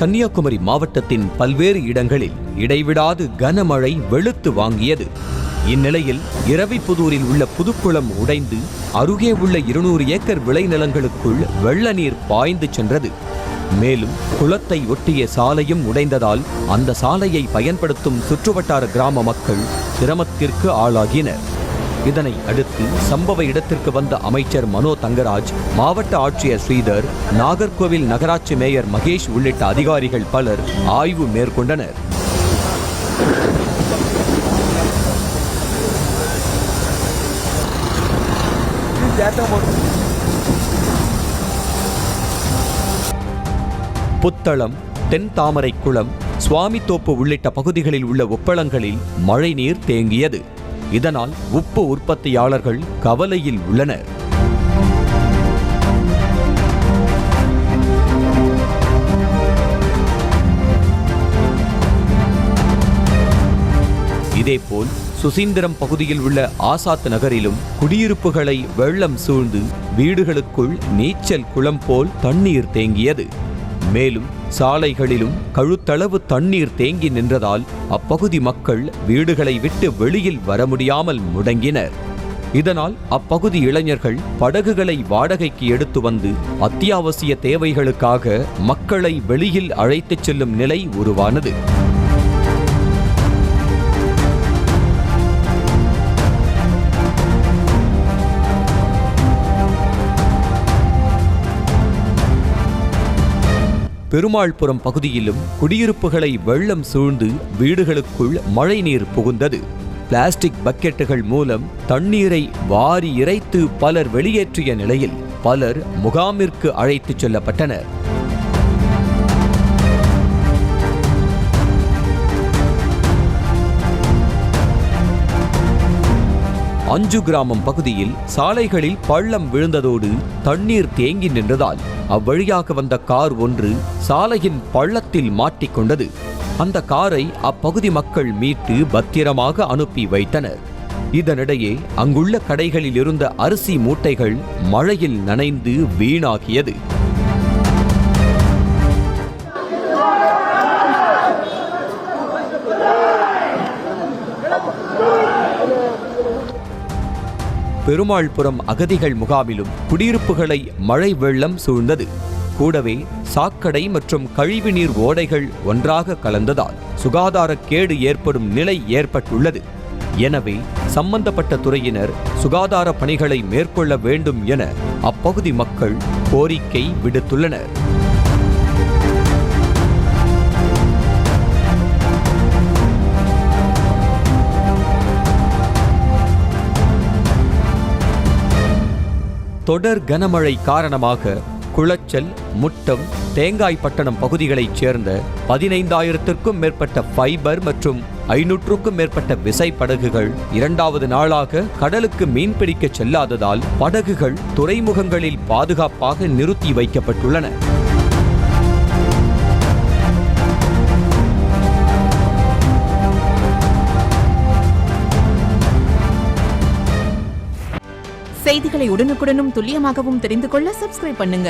கன்னியாகுமரி மாவட்டத்தின் பல்வேறு இடங்களில் இடைவிடாது கனமழை வெளுத்து வாங்கியது. இந்நிலையில் இரவிப்புதூரில் உள்ள புதுக்குளம் உடைந்து அருகே உள்ள 200 ஏக்கர் விளைநிலங்களுக்குள் வெள்ள நீர் பாய்ந்து சென்றது. மேலும் குளத்தை ஒட்டிய சாலையும் உடைந்ததால் அந்த சாலையை பயன்படுத்தும் சுற்றுவட்டார கிராம மக்கள் சிரமத்திற்கு ஆளாகினர். இதனை அடுத்து சம்பவ இடத்திற்கு வந்த அமைச்சர் மனோ தங்கராஜ், மாவட்ட ஆட்சியர் ஸ்ரீதர், நாகர்கோவில் நகராட்சி மேயர் மகேஷ் உள்ளிட்ட அதிகாரிகள் பலர் ஆய்வு மேற்கொண்டனர். புத்தளம், தென் தாமரைக்குளம், சுவாமித்தோப்பு உள்ளிட்ட பகுதிகளில் உள்ள உப்பளங்களில் மழைநீர் தேங்கியது. இதனால் உப்பு உற்பத்தியாளர்கள் கவலையில் உள்ளனர். இதேபோல் சுசீந்திரம் பகுதியில் உள்ள ஆசாத் நகரிலும் குடியிருப்புகளை வெள்ளம் சூழ்ந்து வீடுகளுக்குள் நீச்சல் குளம் போல் தண்ணீர் தேங்கியது. மேலும் சாலைகளிலும் கழுத்தளவு தண்ணீர் தேங்கி நின்றதால் அப்பகுதி மக்கள் வீடுகளை விட்டு வெளியில் வர முடியாமல் முடங்கினர். இதனால் அப்பகுதி இளைஞர்கள் படகுகளை வாடகைக்கு எடுத்து வந்து அத்தியாவசிய தேவைகளுக்காக மக்களை வெளியில் அழைத்துச் செல்லும் நிலை உருவானது. பெருமாள்புரம் பகுதியிலும் குடியிருப்புகளை வெள்ளம் சூழ்ந்து வீடுகளுக்குள் மழைநீர் புகுந்தது. பிளாஸ்டிக் பக்கெட்டுகள் மூலம் தண்ணீரை வாரி இறைத்து பலர் வெளியேற்றிய நிலையில் பலர் முகாமிற்கு அழைத்துச் செல்லப்பட்டனர். அஞ்சு கிராமம் பகுதியில் சாலைகளில் பள்ளம் விழுந்ததோடு தண்ணீர் தேங்கி நின்றதால் அவ்வழியாக வந்த கார் ஒன்று சாலையின் பள்ளத்தில் மாட்டிக்கொண்டது. அந்த காரை அப்பகுதி மக்கள் மீட்டு பத்திரமாக அனுப்பி வைத்தனர். இதனிடையே அங்குள்ள கடைகளில் இருந்த அரிசி மூட்டைகள் மழையில் நனைந்து வீணாகியது. பெருமாள்புரம் அகதிகள் முகாமிலும் குடியிருப்புகளை மழை வெள்ளம் சூழ்ந்தது. கூடவே சாக்கடை மற்றும் கழிவுநீர் ஓடைகள் ஒன்றாக கலந்ததால் சுகாதாரக்கேடு ஏற்படும் நிலை ஏற்பட்டுள்ளது. எனவே சம்பந்தப்பட்ட துறையினர் சுகாதார பணிகளை மேற்கொள்ள வேண்டும் என அப்பகுதி மக்கள் கோரிக்கை விடுத்துள்ளனர். தொடர் கனமழை காரணமாக குளச்சல், முட்டம், தேங்காய்பட்டணம் பகுதிகளைச் சேர்ந்த 15,000க்கும் மேற்பட்ட ஃபைபர் மற்றும் 500க்கும் மேற்பட்ட விசைப்படகுகள் 2வது நாளாக கடலுக்கு மீன்பிடிக்க செல்லாததால் படகுகள் துறைமுகங்களில் பாதுகாப்பாக நிறுத்தி வைக்கப்பட்டுள்ளன. செய்திகளை உடனுக்குடனும் துல்லியமாகவும் தெரிந்து கொள்ள சப்ஸ்கிரைப் பண்ணுங்க.